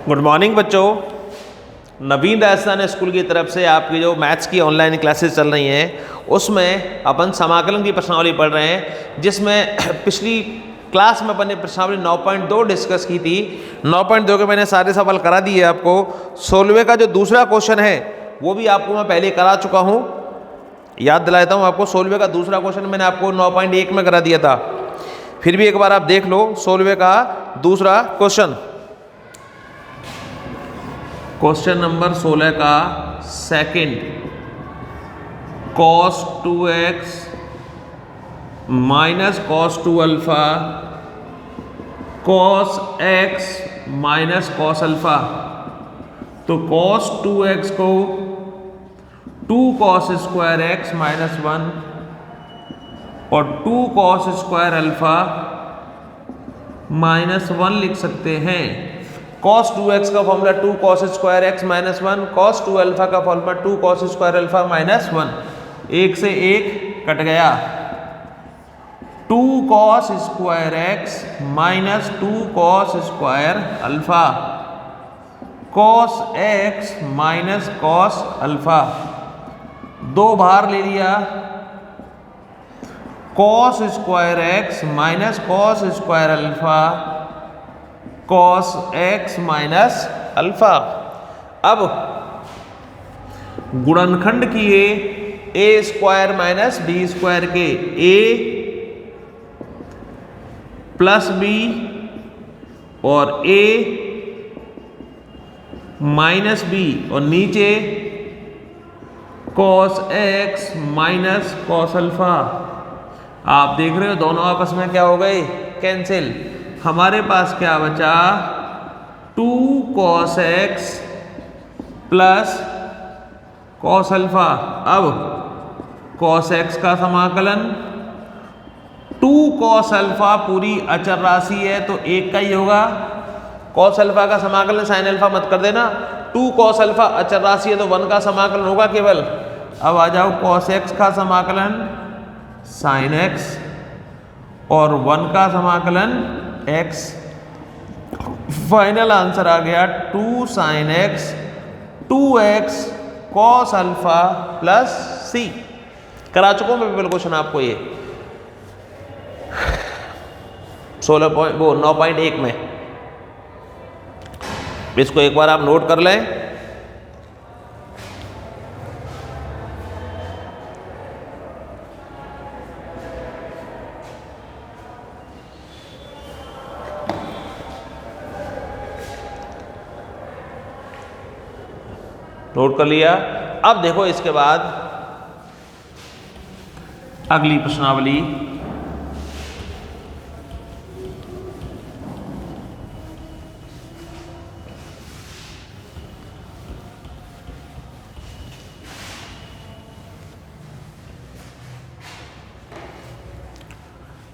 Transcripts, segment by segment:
Good morning बच्चों। नवीन Rajasthan school की तरफ से आपकी जो मैथ्स की ऑनलाइन क्लासेस चल रही हैं उसमें अपन समाकलन की प्रश्नावली पढ़ रहे हैं, जिसमें पिछली क्लास में अपन ने प्रश्नावली 9.2 डिस्कस की थी। 9.2 के मैंने सारे सवाल करा दिए आपको। 16वें का जो दूसरा क्वेश्चन है वो भी आपको मैं पहले करा चुका हूँ। याद दिला देता हूँ आपको, 16वें का दूसरा क्वेश्चन मैंने आपको 9.1 में करा दिया था। फिर भी एक बार आप देख लो 16वें का दूसरा क्वेश्चन। क्वेश्चन नंबर 16 का second, cos 2x minus cos 2 alpha cos x minus cos alpha. तो cos 2x को 2 cos स्क्वायर x माइनस 1 और 2 cos स्क्वायर अल्फा माइनस 1 लिख सकते हैं। cos 2x का formula 2 cos square x minus 1, cos 2 alpha का formula 2 cos square alpha minus 1। एक से एक कट गया। 2 cos square x minus 2 cos square alpha, cos x minus cos alpha, दो बाहर ले लिया। cos square x minus cos square alpha cos x minus alpha. अब गुणनखंड किए a square minus B square के, a प्लस बी और a minus B, और नीचे cos x minus cos alpha. आप देख रहे हो दोनों आपस में क्या हो गए, कैंसिल। हमारे पास क्या बचा, 2 cos x plus cos alpha. अब cos x का समाकलन, 2 cos अल्फा पूरी अचर राशि है तो एक का ही होगा। cos अल्फा का समाकलन sin अल्फा मत कर देना। 2 cos अल्फा अचर राशि है तो 1 का समाकलन होगा केवल। अब आ जाओ cos x का समाकलन sin x और 1 का समाकलन x। फाइनल आंसर आ गया 2 sin x 2x cos alpha plus c। करा चुका हूं मैं पेपर क्वेश्चन आपको ये 9.1 में। इसको एक बार आप नोट कर लें। नोट कर लिया। अब देखो इसके बाद अगली प्रश्नावली,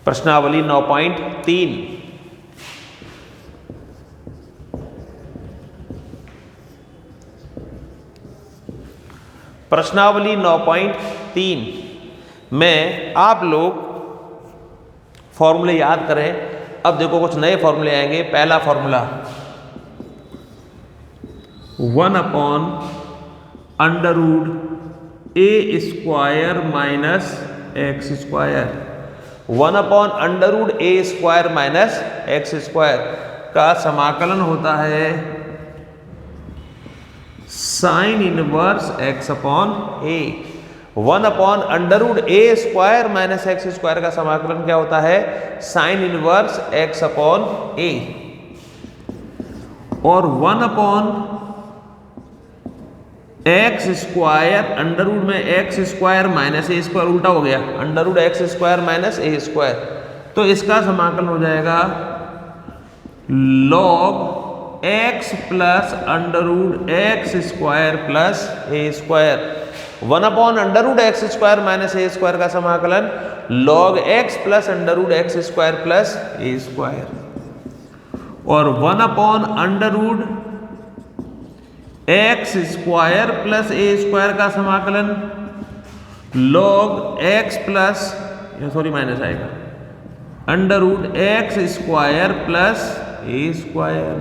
प्रश्नावली 9.3। प्रश्नावली 9.3 में आप लोग फॉर्मूले याद करें। अब देखो कुछ नए फॉर्मूले आएंगे। पहला formula 1/√ a square minus x square. 1/√ a square minus x square का समाकलन होता है sine inverse x upon a। 1/√ a square minus x square का समाकलन क्या होता है, sine inverse x upon a। और 1/x स्क्वायर अंडरवुड में x square minus a square उल्टा हो गया, under root x square minus a square. तो इसका समाकलन हो जाएगा log x plus under root x square plus a square. 1/√ x square minus a square का समाकलन log x plus under root x square plus a square. और 1/√ x square plus a square का समाकलन log x plus, sorry minus आएगा, under root x square plus a square.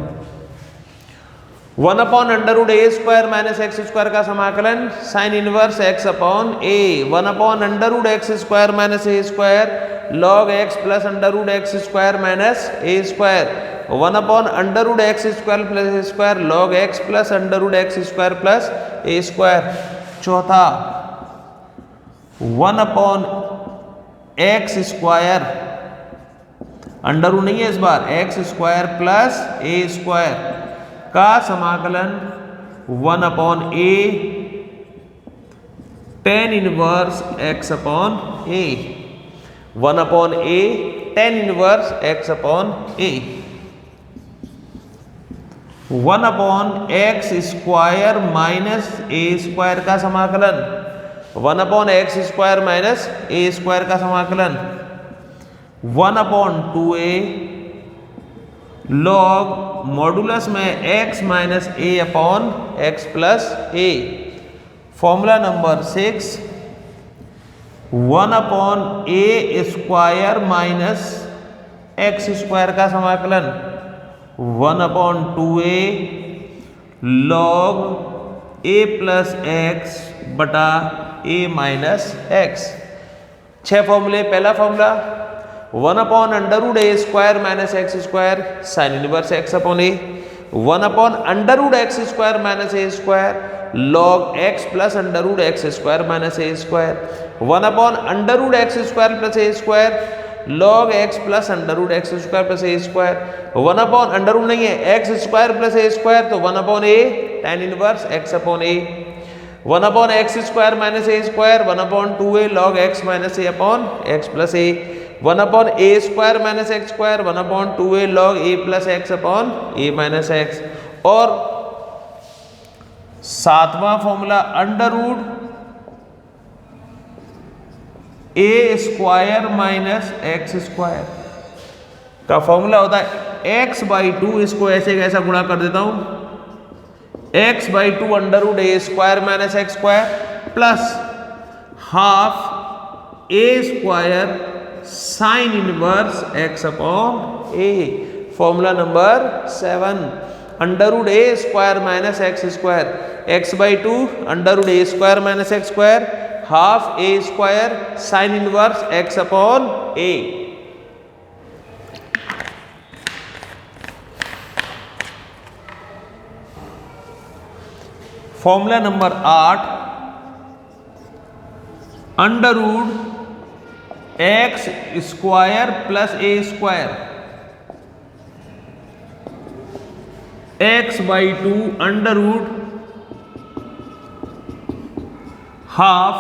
1 upon under root A square minus x square का समाकलन sine inverse x upon A. 1 upon under root x square minus A square log x plus under root x square minus A square. 1 upon under root x square plus a square log x plus under root x square plus a square. चौथा 1 upon x square, under root नहीं है इस बार, x square plus a square का समाकलन 1 upon a tan inverse x upon A. 1 upon a tan inverse x upon A. 1 upon x square minus A square का समाकलन 1 upon x square minus ए square का समाकलन 1 अपॉन 2a लॉग मॉडुलस में x minus a upon x plus a. Formula number 6 1 upon a square minus x square का समाकलन 1 upon 2a log a plus x बटा a minus x. 6 फॉर्मूले। पहला formula 1 upon under root A square minus x square sine inverse x upon A. 1 upon under root x square minus A square log x plus under root x square minus A square. 1 upon under root x square plus a square log x plus under root x square plus a square. 1 upon under root नहीं है, x square plus a square तो 1 upon a tan inverse x upon A. 1 upon x square minus A square 1 upon 2a log x minus a upon x plus a. 1 upon a square minus x square 1 upon 2a log a plus x upon a minus x. और 7वां formula under root ए square minus x square का formula होता है x by 2, इसको ऐसे कैसा गुणा कर देता हूं x by 2 under root A square minus x square plus half a square sine inverse x upon a. Formula number 7 under root A square minus x square x by 2 under root A square minus x square half a square sine inverse x upon a. Formula number 8 under root x square plus a square x by 2 under root half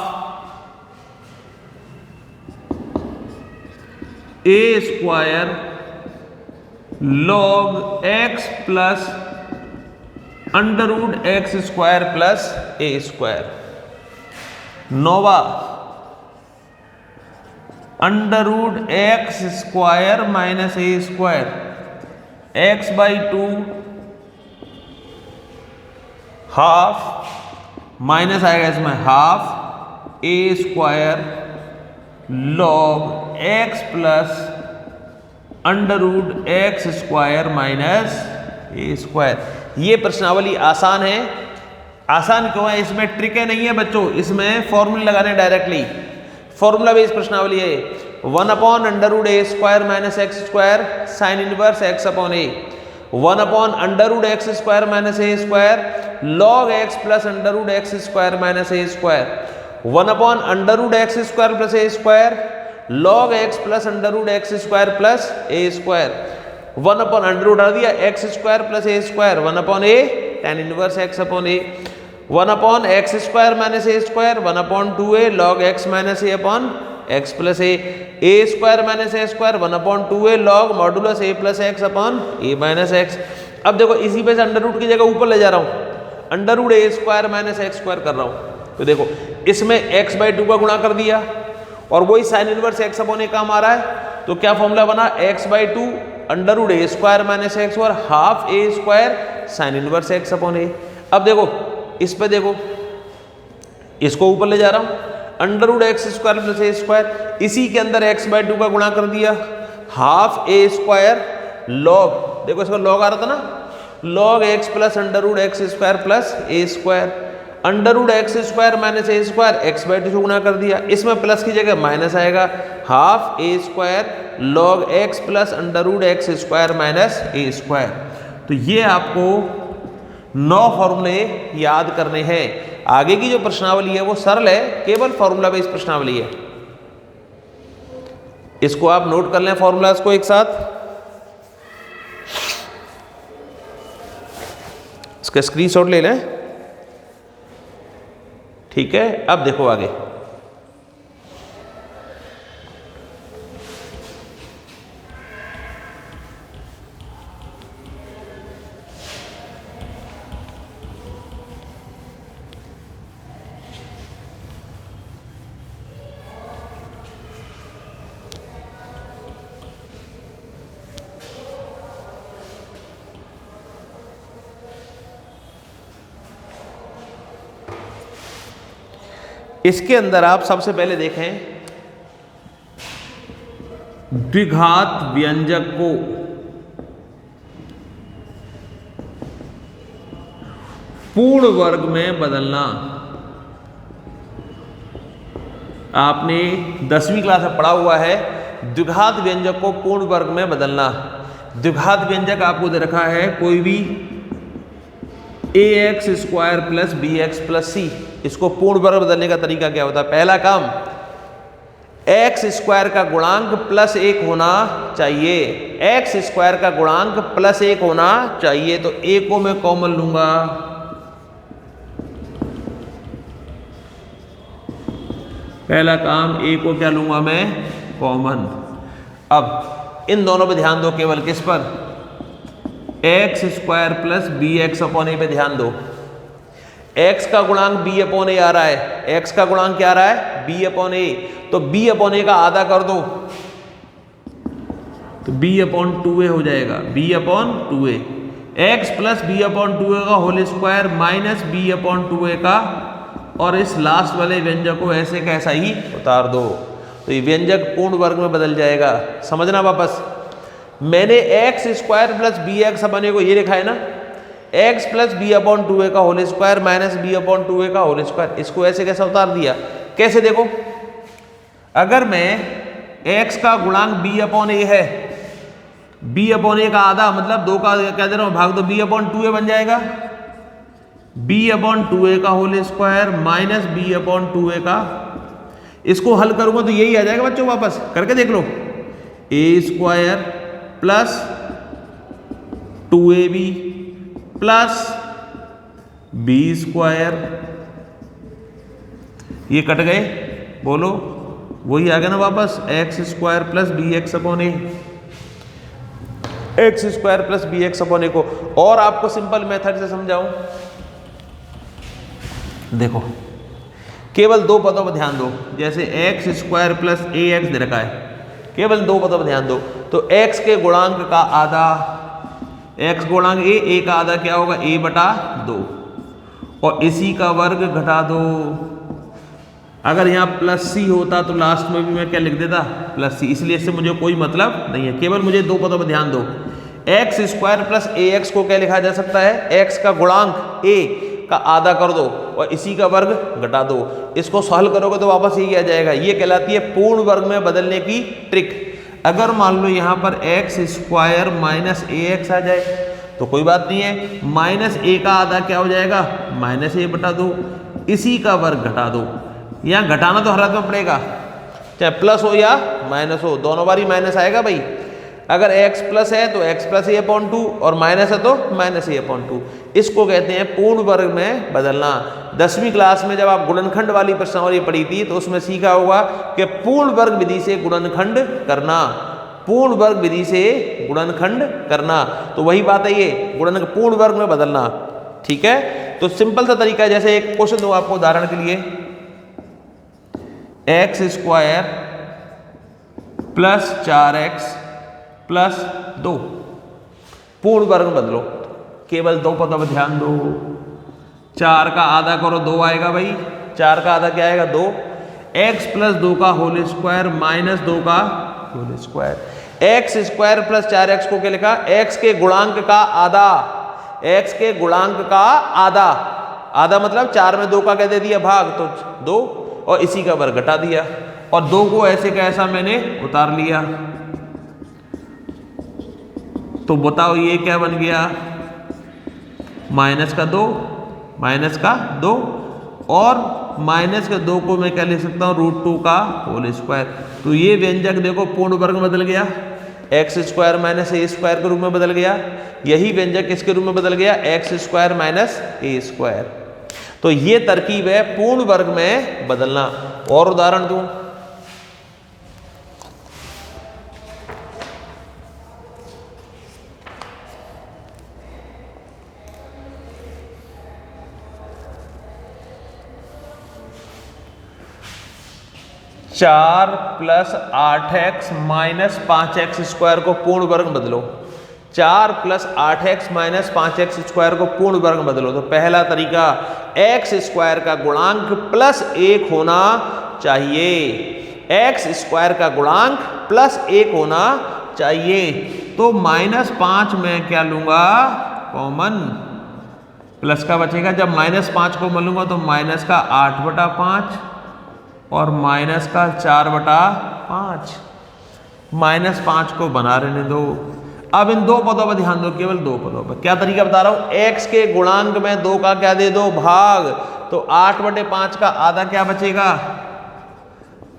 a square log x plus under root x square plus a square. 9वां under root x square minus A square x by 2 half minus आएगा इसमें half a square log x plus under root x square minus A square. ये प्रश्नावली आसान है। आसान क्यों है? इसमें ट्रिकें नहीं है बच्चों, इसमें फॉर्मूले लगाने डायरेक्टली। फॉर्मूला बेस्ड प्रश्नावली है। 1 upon under root A square minus x square sine inverse x upon A. 1 upon under root x square minus A square log x plus under root x square minus A square. 1 upon under root x square plus a square log x plus under root x square plus a square. 1 upon under root हटा दिया x square plus a square 1 upon a tan inverse x upon A. 1 upon x square minus A square 1 upon 2a log x minus a upon x plus a square minus A square 1 upon 2a log modulus a plus x upon a minus x. अब देखो इसी पे से under root की जगह ऊपर ले जा रहा हूँ, अंडर रूट ए स्क्वायर माइनस एक्स स्क्वायर कर रहा हूँ। तो देखो इसमें x बाई 2 का गुणा कर दिया और वही sine inverse x upon a काम आ रहा है। तो क्या फॉर्मूला बना x by 2 under root A square minus x और half a square sine inverse x upon a. अब देखो इस पे देखो, इसको ऊपर ले जा रहा हूं, under root x square plus a square, इसी के अंदर x बाई 2 का गुणा कर दिया, हाफ ए स्क्वायर लॉग, देखो इसका लॉग आ रहा था ना, log x plus under root x square plus a square, under root x square minus A square x by 2 से गुणा कर दिया, इसमें प्लस की जगह माइनस आएगा, half a square log x plus under root x square minus A square. तो ये आपको 9 फॉर्मूले याद करने हैं। आगे की जो प्रश्नावली है वो सरल है, केवल फॉर्मूला बेस्ड प्रश्नावली है। इसको आप नोट कर लें फॉर्मूलाज को एक साथ, इसका स्क्रीनशॉट ले लें। ठीक है, अब देखो आगे। इसके अंदर आप सबसे पहले देखें द्विघात व्यंजक को पूर्ण वर्ग में बदलना। आपने 10वीं क्लास में पढ़ा हुआ है, द्विघात व्यंजक को पूर्ण वर्ग में बदलना। द्विघात व्यंजक आपको दे रखा है कोई भी ax square plus bx plus c, इसको पूर्ण वर्ग बदलने का तरीका क्या होता है? पहला काम, एक्स स्क्वायर का गुणांक प्लस 1 होना चाहिए, एक्स स्क्वायर का गुणांक प्लस 1 होना चाहिए, तो a को मैं कॉमन लूंगा, पहला काम a को क्या लूंगा मैं? कॉमन। अब इन दोनों पे ध्यान दो, केवल किस पर? X square plus b x upon a पे ध्यान दो। x का गुणांक b अपॉन ए आ रहा है, x का गुणांक क्या आ रहा है? b अपॉन ए, तो b अपॉन ए का आधा कर दो तो b अपॉन 2a हो जाएगा, b upon 2a, x plus b upon 2a का whole square minus b upon 2a का, और इस लास्ट वाले व्यंजक को ऐसे कैसा ही उतार दो, तो ये व्यंजक पूर्ण वर्ग में बदल जाएगा। समझना वापस, मैंने x square plus b x upon a को ये लिखा है ना, x plus B upon 2a का whole square minus b upon 2a का होल स्क्वायर, इसको ऐसे कैसा उतार दिया? कैसे देखो, अगर मैं x का गुणांक b अपॉन ए है, b अपॉन ए का आधा मतलब 2 का क्या दे रहा हूं भाग दो, b अपॉन 2a बन जाएगा, b अपॉन 2a का whole square minus b upon 2a का, इसको हल करूंगा तो यही आ जाएगा बच्चों, वापस करके देख लो, a square plus 2ab plus b square, ये कट गए, बोलो वही आ गया ना वापस, x square plus b x upon a, x square plus b x upon a को। और आपको सिंपल मेथड से समझाऊं, देखो केवल 2 पदों पर ध्यान दो, जैसे एक्स स्क्वायर प्लस ए एक्स दे रखा है, केवल 2 पदों पर ध्यान दो, तो x के गुणांक का आधा, x गुणांक a का आधा क्या होगा? a बटा 2, और इसी का वर्ग घटा दो। अगर यहाँ प्लस c होता तो लास्ट में भी मैं क्या लिख देता? प्लस c, इसलिए इससे मुझे कोई मतलब नहीं है, केवल मुझे 2 पदों पर ध्यान दो। एक्स स्क्वायर प्लस ए एक्स को क्या लिखा जा सकता है? x का गुणांक a का आधा कर दो और इसी का वर्ग घटा दो, इसको सॉल्व करोगे तो वापस यही आ जाएगा। ये कहलाती है पूर्ण वर्ग में बदलने की ट्रिक। अगर मान लो यहाँ पर एक्स स्क्वायर माइनस ए एक्स आ जाए तो कोई बात नहीं है, माइनस ए का आधा क्या हो जाएगा? माइनस ए बटा 2, इसी का वर्ग घटा दो। यहाँ घटाना तो हर हाथ में पड़ेगा, चाहे प्लस हो या माइनस हो, दोनों बार ही माइनस आएगा भाई। अगर x प्लस है तो x प्लस ए अपॉन 2 और माइनस है तो माइनस ए अपॉन 2। इसको कहते हैं पूर्ण वर्ग में बदलना। 10वीं क्लास में जब आप गुणनखंड वाली प्रश्नावली पढ़ी थी तो उसमें सीखा होगा कि पूर्ण वर्ग विधि से गुणनखंड करना, पूर्ण वर्ग विधि से गुणनखंड करना, तो वही बात है ये, गुणन पूर्ण वर्ग में बदलना। ठीक है, तो सिंपल सा तरीका है, जैसे एक क्वेश्चन दो आपको उदाहरण के लिए, x square plus 4x plus 2 पूर्ण वर्ग में बदलो, केवल 2 पदों पर ध्यान दो। 4 का आधा करो 2 आएगा भाई, 4 का आधा क्या आएगा? 2। x प्लस 2 का होल स्क्वायर माइनस 2 का whole square. X square plus 4x को क्या लिखा? x के गुणांक का आधा, x के गुणांक का आधा, आधा मतलब 4 में 2 का क्या दे दिया भाग, तो 2 और इसी का वर्ग घटा दिया और 2 को ऐसे का ऐसा मैंने उतार लिया। तो बताओ ये क्या बन गया, माइनस का 2 और माइनस के 2 को मैं क्या लिख सकता हूँ, √2 का होल स्क्वायर। तो ये व्यंजक देखो पूर्ण वर्ग में बदल गया, एक्स स्क्वायर माइनस ए स्क्वायर के रूप में बदल गया। यही व्यंजक किसके रूप में बदल गया, एक्स स्क्वायर माइनस ए स्क्वायर। तो ये तरकीब है पूर्ण वर्ग में बदलना। और उदाहरण दूं, चार plus 8x minus 5x square को पूर्ण वर्ग में बदलो। 4 plus 8x minus 5x square को पूर्ण वर्ग में बदलो। तो पहला तरीका, x स्क्वायर का गुणांक प्लस 1 होना चाहिए, x स्क्वायर का गुणांक प्लस 1 होना चाहिए। तो -5 में क्या लूंगा, कॉमन, प्लस का बचेगा। जब -5 को लूंगा तो माइनस का 8/5 और माइनस का 4/5, -5 को बना रहने दो। अब इन दो पदों पर ध्यान दो, केवल दो पदों पर। क्या तरीका बता रहा हूं, x के गुणांक में 2 का क्या दे दो, भाग। तो 8/5 का आधा क्या बचेगा,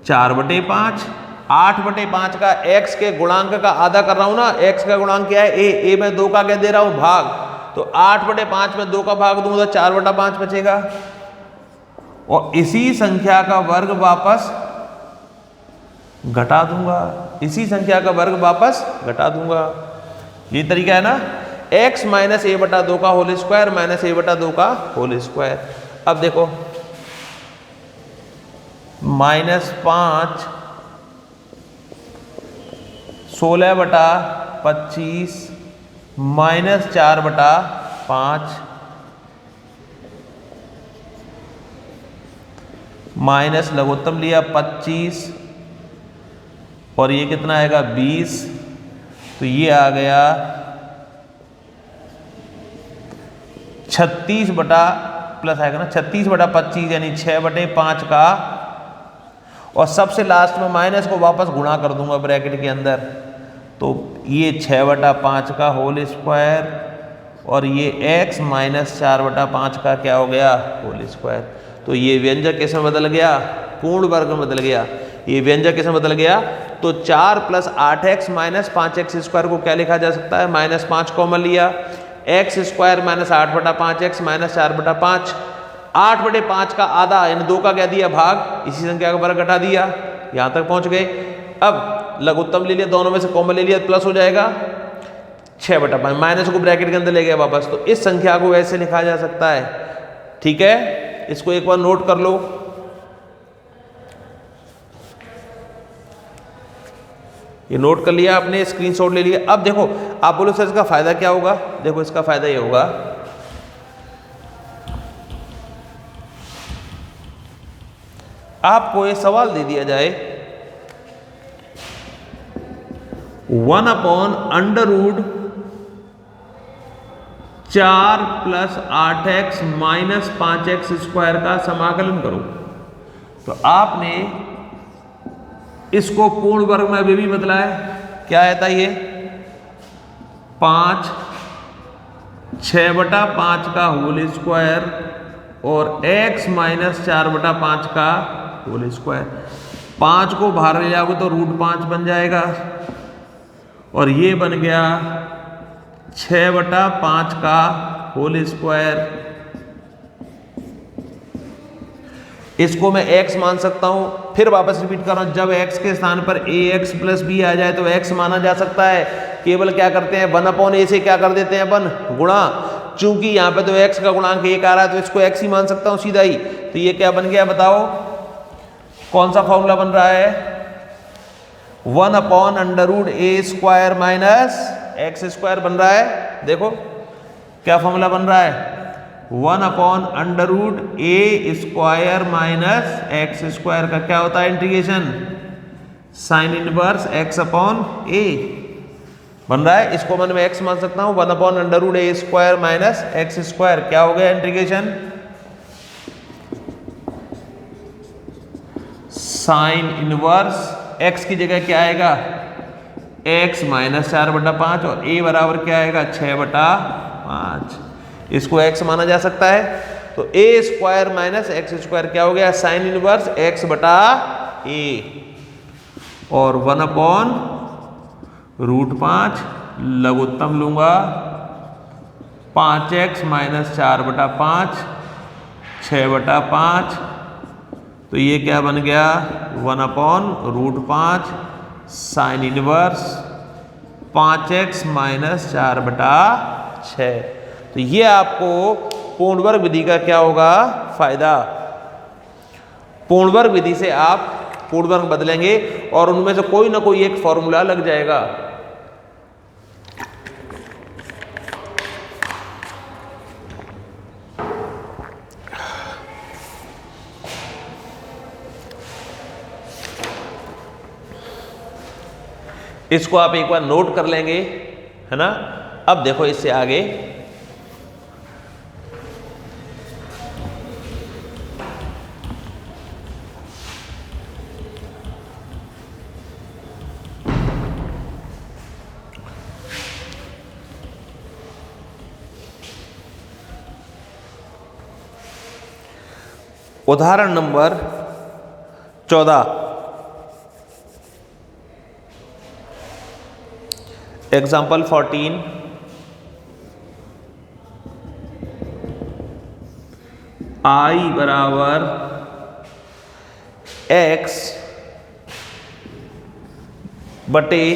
4/5। 8/5 का x के गुणांक का आधा कर रहा हूं ना, x का गुणांक क्या है, a में 2 का क्या दे रहा हूं, भाग। तो 8/5 में 2 का भाग दूंगा तो 4/5 बचेगा और इसी संख्या का वर्ग वापस घटा दूंगा, इसी संख्या का वर्ग वापस घटा दूंगा। ये तरीका है ना, x माइनस a/2 का होल स्क्वायर माइनस a/2 का होल स्क्वायर। अब देखो, -5 16/25 माइनस 4/5 माइनस लघुत्तम लिया 25 और ये कितना आएगा 20। तो ये आ गया 36 बटा प्लस आएगा ना 36/25 यानी 6/5 का, और सबसे लास्ट में माइनस को वापस गुणा कर दूंगा ब्रैकेट के अंदर। तो ये 6/5 का होल स्क्वायर और ये x माइनस 4/5 का क्या हो गया, होल स्क्वायर। तो ये व्यंजक किस में बदल गया, पूर्ण वर्ग में बदल गया। ये व्यंजक किस में बदल गया, तो 4 plus 8x minus 5x square को क्या लिखा जा सकता है, -5 कॉमन लिया, x square minus 8/5x minus 4/5। 8/5 का आधा यानी 2 का क्या दिया, भाग। इसी संख्या का वर्ग घटा दिया, यहां तक पहुंच गए। अब लघुत्तम ले लिया, दोनों में से कॉमन ले लिया, प्लस हो जाएगा 6/5, माइनस को ब्रैकेट के अंदर ले गया वापस। तो इस संख्या को ऐसे लिखा जा सकता है, ठीक है। इसको एक बार नोट कर लो। ये नोट कर लिया आपने, स्क्रीनशॉट ले लिया। अब देखो, आप बोलो सर इसका फायदा क्या होगा, देखो इसका फायदा ये होगा, आपको एक सवाल दे दिया जाए 1/√4 plus 8x minus 5x square का समाकलन करो। तो आपने इसको पूर्ण वर्ग में अभी भी बदला है। क्या आता ये 5 6/5 का होल स्क्वायर और x माइनस 4/5 का होल स्क्वायर। 5 को बाहर ले जाओगे तो √5 बन जाएगा और ये बन गया 6/5 का होल स्क्वायर। इसको मैं x मान सकता हूं। फिर वापस रिपीट कर रहा हूं, जब x के स्थान पर ax प्लस b आ जाए तो x माना जा सकता है। केवल क्या करते हैं, 1/a से क्या कर देते हैं अपन, गुणा। चूंकि यहां पे तो x का गुणांक 1 आ रहा है तो इसको x ही मान सकता हूं सीधा ही। तो ये क्या बन गया बताओ, कौन सा फॉर्मूला बन रहा है, 1/√a square minus x square बन रहा है। देखो क्या फॉर्मूला बन रहा है, 1/√a square minus x square का क्या होता है इंटीग्रेशन, साइन इनवर्स x/a। बन रहा है, इसको मैं एक्स मान सकता हूं, 1/√a² माइनस एक्स स्क्वायर। क्या हो गया इंटीग्रेशन, साइन इनवर्स एक्स की जगह क्या आएगा, x माइनस 4/5 और a बराबर क्या आएगा 6/5। इसको x माना जा सकता है, तो a² माइनस x² क्या हो गया, साइन इनवर्स x/a और 1/√5 लघुत्तम लूंगा 5x माइनस 4/5 6/5, तो ये क्या बन गया 1/√5 साइन इनवर्स 5x माइनस 4/6। तो ये आपको पूर्ण वर्ग विधि का क्या होगा फायदा। पूर्ण वर्ग विधि से आप पूर्ण वर्ग बदलेंगे और उनमें से कोई ना कोई एक फॉर्मूला लग जाएगा। इसको आप एक बार नोट कर लेंगे, है ना। अब देखो इससे आगे उदाहरण नंबर 14, एग्जाम्पल 14, I बराबर x बटे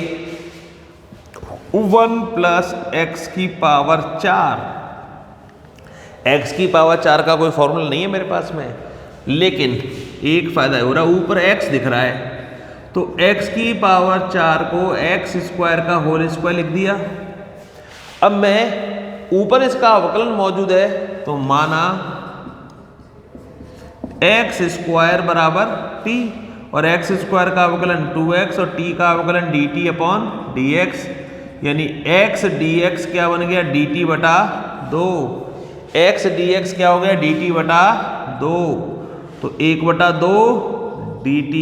1 प्लस x की पावर 4। x की पावर 4 का कोई फॉर्मूला नहीं है मेरे पास में, लेकिन एक फायदा हो रहा है, ऊपर x दिख रहा है तो x की पावर 4 को x² का होल स्क्वायर लिख दिया। अब मैं ऊपर इसका अवकलन मौजूद है तो माना x² बराबर t और x² का अवकलन 2x और t का अवकलन dt/dx, यानी x dx क्या बन गया dt/2, x dx क्या हो गया dt/2, तो 1/2 dt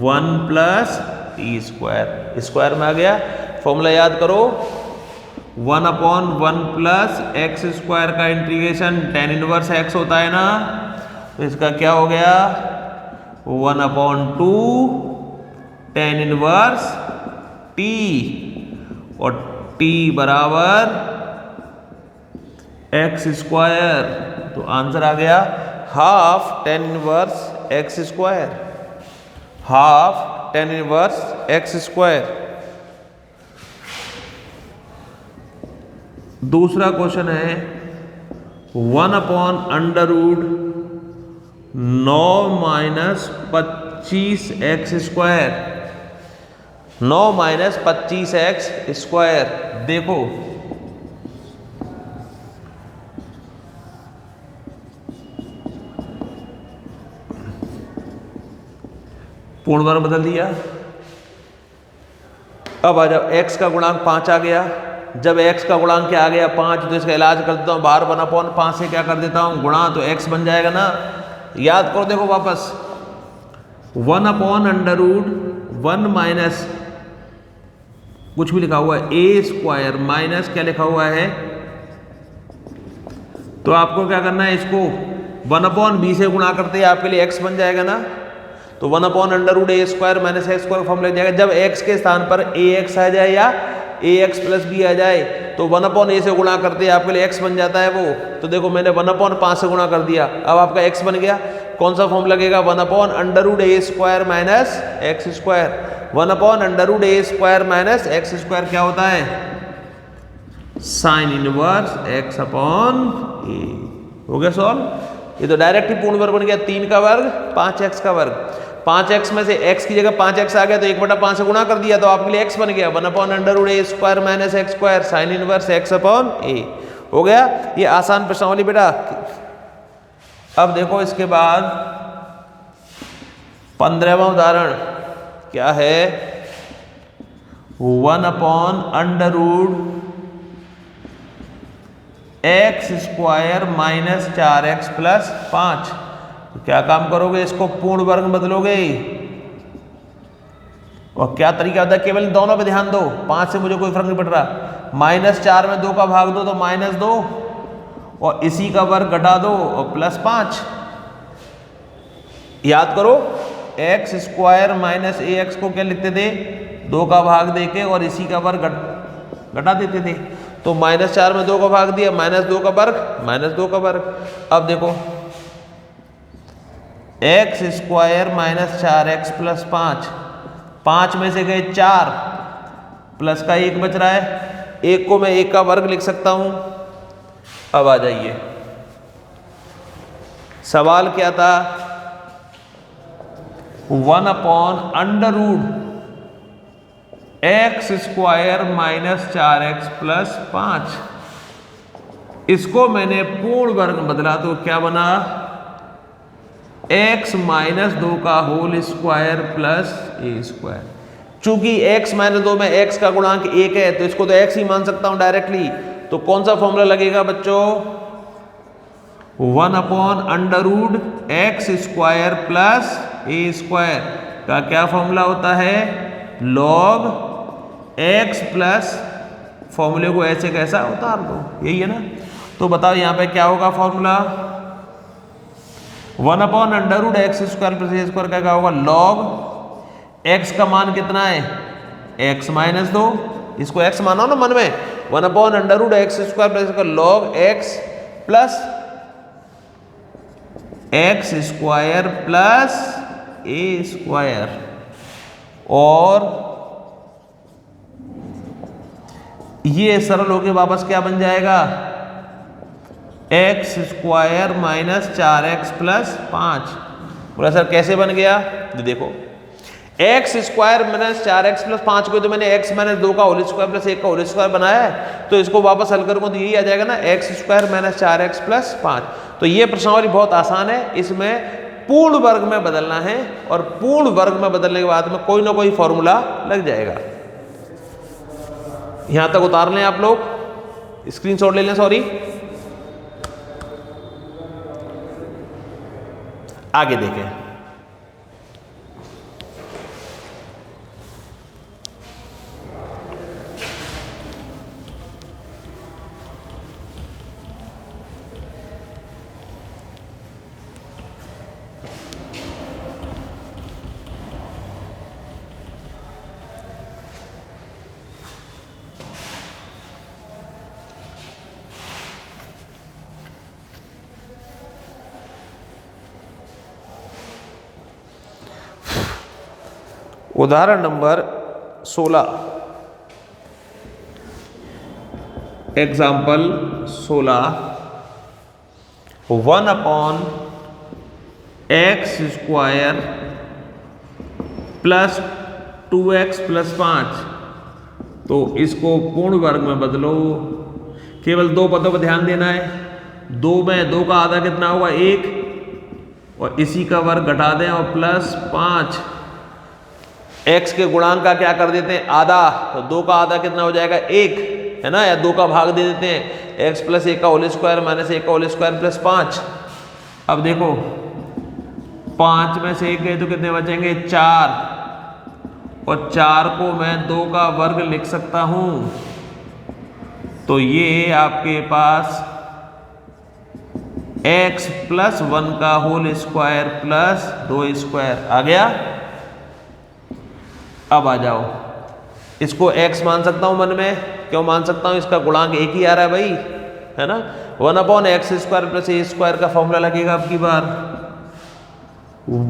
1 plus T square, square में आ गया। फॉर्मूला याद करो 1/1 प्लस x² का इंटीग्रेशन tan इनवर्स x होता है ना, तो इसका क्या हो गया 1/2 tan इनवर्स t और t बराबर x², तो आंसर आ गया half tan inverse x², half tan inverse x²। दूसरा क्वेश्चन है 1/√9 माइनस 25x², 9 माइनस 25x²। देखो पूर्ण वर्ग बदल दिया। अब आ जाओ x का गुणांक 5 आ गया, जब x का गुणांक क्या आ गया 5 तो इसका इलाज कर देता हूँ, बाहर 1/5 से क्या कर देता हूँ गुणा, तो x बन जाएगा ना। याद करो देखो वापस 1/√1 माइनस कुछ भी लिखा हुआ है a² माइनस क्या लिखा हुआ है, तो आपको क्या करना है इसको 1/b से गुणा करते हैं आपके लिए x बन जाएगा ना, तो 1/√a² माइनस x² फॉर्म लग जाएगा। जब x के स्थान पर ax आ जाए या ax प्लस b आ जाए तो 1/a से गुणा करते हैं आपके लिए x बन जाता है वो। तो देखो मैंने 1/5 से गुणा कर दिया, अब आपका x बन गया। कौन सा फॉर्म लगेगा 1/√a² minus x², 1/√a² minus x² क्या होता है साइन इनवर्स x/a। हो गया सॉल्व। ये तो डायरेक्ट ही पूर्ण वर्ग बन गया, 3 का वर्ग 5x का वर्ग, 5x में से x की जगह 5x आ गया तो 1/5 से गुणा कर दिया तो आपके लिए x बन गया 1/√a² minus x² sine inverse x/a। हो गया, ये आसान प्रश्नावली बेटा। अब देखो इसके बाद 15वां उदाहरण क्या है 1 upon under root x square minus 4x plus 5। तो क्या काम करोगे, इसको पूर्ण वर्ग में बदलोगे। और क्या तरीका होता है, केवल दोनों पे ध्यान दो, 5 से मुझे कोई फर्क नहीं पड़ रहा। -4 में 2 का भाग दो तो -2 और इसी का वर्ग घटा दो और +5। याद करो एक्स स्क्वायर माइनस ax को क्या लिखते थे, 2 का भाग देके और इसी का वर्ग घटा देते थे। तो -4 में 2 का भाग दिया, -2 का वर्ग, -2 का वर्ग। अब देखो x square minus 4x plus 5 में से गए 4 प्लस का 1 बच रहा है, 1 को मैं 1 का वर्ग लिख सकता हूं। अब आ जाइए, सवाल क्या था, 1 upon under root x square minus 4x plus 5। इसको मैंने पूर्ण वर्ग में बदला तो क्या बना, x माइनस 2 का whole square plus a square. चूंकि x माइनस 2 में x का गुणांक 1 है तो इसको तो x ही मान सकता हूं डायरेक्टली। तो कौन सा फॉर्मूला लगेगा बच्चों, 1 upon under root x square plus a square का क्या फॉर्मूला होता है, log x प्लस, फॉर्मूले को ऐसे कैसा उतार दो, यही है ना। तो बताओ यहां पे क्या होगा formula, 1 upon under root x square plus a square का क्या होगा, लॉग एक्स का मान कितना है, x माइनस 2, इसको x माना ना मन में, 1 upon under root x square plus log x plus x square plus a square. और ये सरल होके वापस क्या बन जाएगा, x square minus 4x plus 5। बोला सर कैसे बन गया, देखो x square minus 4x plus 5 को तो मैंने x माइनस 2 का होल स्क्वायर प्लस 1 का होल स्क्वायर बनाया है, तो इसको वापस हल करूंगा तो यही आ जाएगा ना, x square minus 4x plus 5। तो ये प्रश्नावली बहुत आसान है, इसमें पूर्ण वर्ग में बदलना है और पूर्ण वर्ग में बदलने के बाद में कोई ना कोई फॉर्मूला लग जाएगा। यहां तक उतार लें आप लोग, स्क्रीनशॉट ले लें, सॉरी। आगे देखें, उदाहरण number 16, example 16, 1 upon x square plus 2x plus 5। तो इसको पूर्ण वर्ग में बदलो, केवल 2 पदों पर ध्यान देना है। 2 में 2 का आधा कितना होगा, 1 और इसी का वर्ग घटा दें और प्लस 5। x के गुणांक का क्या कर देते हैं, आधा, तो 2 का आधा कितना हो जाएगा, 1 है ना, या 2 का भाग दे देते हैं, x प्लस 1 का होल स्क्वायर माइनस 1 का होल स्क्वायर प्लस 5। अब देखो 5 में से 1 गए तो कितने बचेंगे, 4 और 4 को मैं 2 का वर्ग लिख सकता हूं। तो ये आपके पास x प्लस 1 का होल स्क्वायर प्लस 2 स्क्वायर आ गया। अब आ जाओ, इसको x मान सकता हूं मन में, क्यों मान सकता हूं, इसका गुणांक 1 ही आ रहा है भाई, है ना। 1 upon x square plus a square का फॉर्मूला लगेगा अब की बार,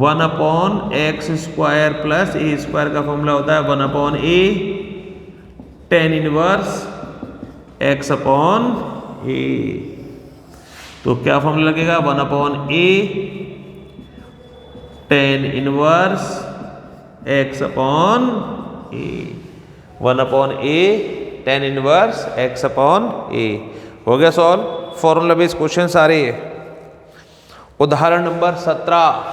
1 upon x square plus a square का फॉर्मूला होता है 1 upon a tan inverse x upon a. तो क्या फॉर्मूला लगेगा, 1 upon a tan inverse x upon A, 1 upon a tan inverse x upon a. हो गया सॉल्व, फॉर्मूला बेस्ड क्वेश्चन सारे। उदाहरण number 17,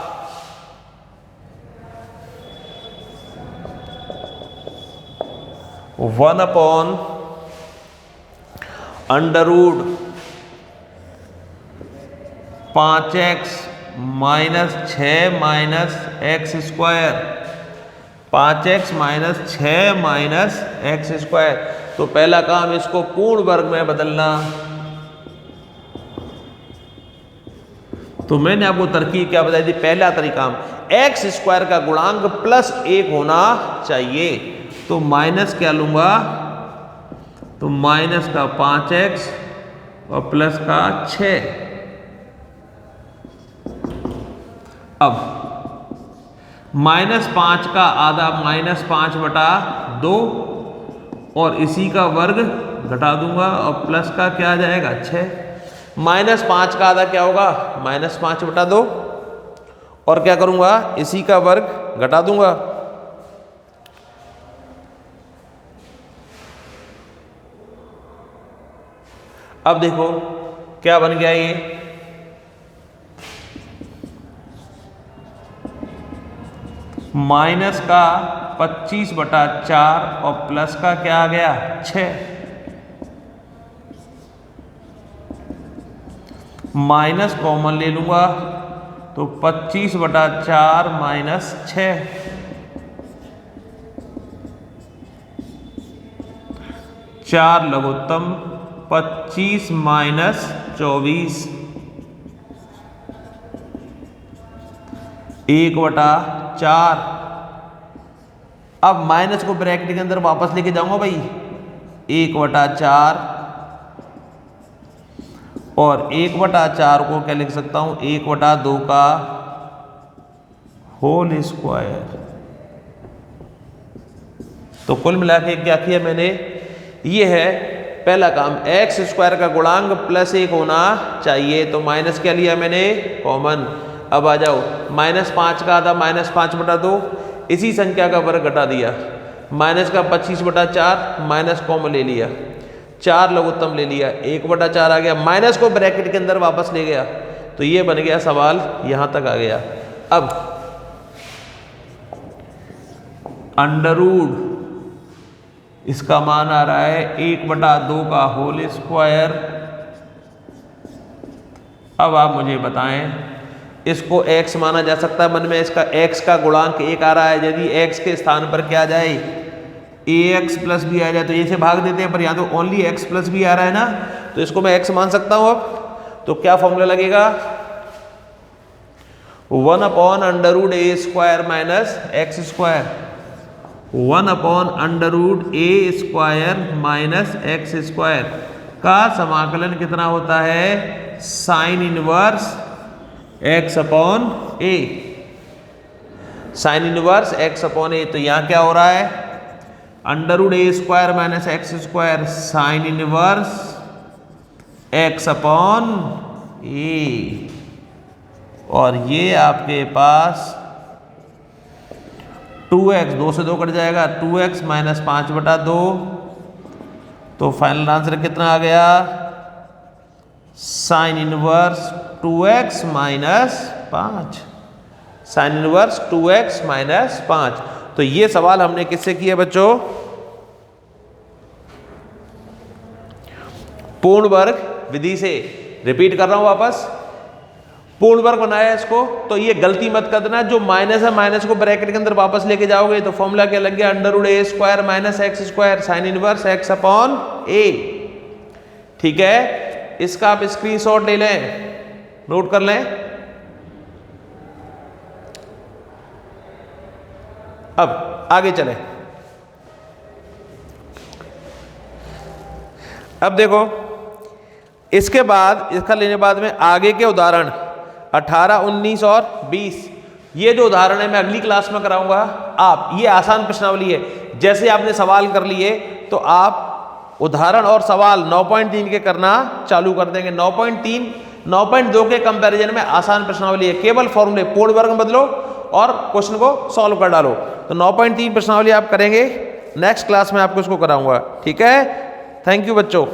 1 upon under root 5x minus 6 minus x square, 5x minus 6 minus x square. तो पहला काम इसको पूर्ण वर्ग में बदलना। तो मैंने आपको तरकीब क्या बताई थी? पहला तरीका एक्स स्क्वायर का गुणांक प्लस 1 होना चाहिए। तो माइनस क्या लूंगा? तो माइनस का 5x और प्लस का 6। अब -5 का आधा -5/2 और इसी का वर्ग घटा दूंगा और प्लस का क्या आ जाएगा? 6। -5 का आधा क्या होगा? -5/2 और क्या करूंगा? इसी का वर्ग घटा दूंगा। अब देखो क्या बन गया ये? माइनस का 25/4 और प्लस का क्या आ गया? 6। माइनस कॉमन ले लूंगा तो 25/4 माइनस 6। 4 लघुत्तम 25 माइनस 24 1/4। अब माइनस को ब्रैकेट के अंदर वापस लेके जाऊंगा भाई, 1/4 और 1/4 को क्या लिख सकता हूं? 1/2 का होल स्क्वायर। तो कुल मिला के क्या किया मैंने? ये है पहला काम, एक्स स्क्वायर का गुणांक प्लस 1 होना चाहिए। तो माइनस क्या लिया मैंने? कॉमन। अब आ जाओ, -5 का आधा -5/2, इसी संख्या का वर्ग घटा दिया। माइनस का 25/4 माइनस कॉमन ले लिया, 4 लघुत्तम ले लिया, 1/4 आ गया। माइनस को ब्रैकेट के अंदर वापस ले गया तो ये बन गया सवाल, यहां तक आ गया। अब अंडर रूट, इसका मान आ रहा है 1/2 का होल स्क्वायर। अब आप मुझे बताएं, इसको x माना जा सकता है मन में, इसका x का गुणांक 1 आ रहा है। यदि x के स्थान पर क्या आ जाए? ax प्लस b आ जाए तो ये से भाग देते हैं, पर यहाँ तो ओनली x प्लस b आ रहा है ना, तो इसको मैं x मान सकता हूँ। अब तो क्या फॉर्मूला लगेगा? 1 अपॉन अंडर रूट ए square minus x square. 1 upon under root ए स्क्वायर माइनस एक्स स्क्वायर का समाकलन कितना होता है? Sine inverse x upon a. Sine inverse x upon a. तो यहां क्या हो रहा है? Under root A square minus x square sine inverse x upon a. और ये आपके पास 2x, 2 से 2 कट जाएगा, 2x माइनस 5/2। तो फाइनल आंसर कितना आ गया? Sine inverse 2x minus 5। Sine inverse 2x minus 5। तो ये सवाल हमने किससे किया बच्चों? पूर्ण वर्ग विधि से। रिपीट कर रहा हूं वापस, पूर्ण वर्ग बनाया इसको। तो ये गलती मत कर देना, जो माइनस है माइनस को ब्रैकेट के अंदर वापस लेके जाओगे तो फॉर्मूला क्या लग गया? Under root A square minus x square sine inverse x upon a. ठीक है, इसका आप स्क्रीनशॉट ले लें, नोट कर लें। अब आगे चलें। अब देखो, इसके बाद इसका लेने बाद में आगे के उदाहरण 18, 19 और 20, ये जो उदाहरण है मैं अगली क्लास में कराऊंगा। आप ये आसान प्रश्नावली है, जैसे आपने सवाल कर लिए तो आप उदाहरण और सवाल 9.3 के करना चालू कर देंगे। 9.3 9.2 के कंपैरिजन में आसान प्रश्नावली है, केवल फॉर्मूले पूर्ण वर्ग में बदलो और क्वेश्चन को सॉल्व कर डालो। तो 9.3 प्रश्नावली आप करेंगे, नेक्स्ट क्लास में आपको इसको कराऊंगा। ठीक है, थैंक यू बच्चों।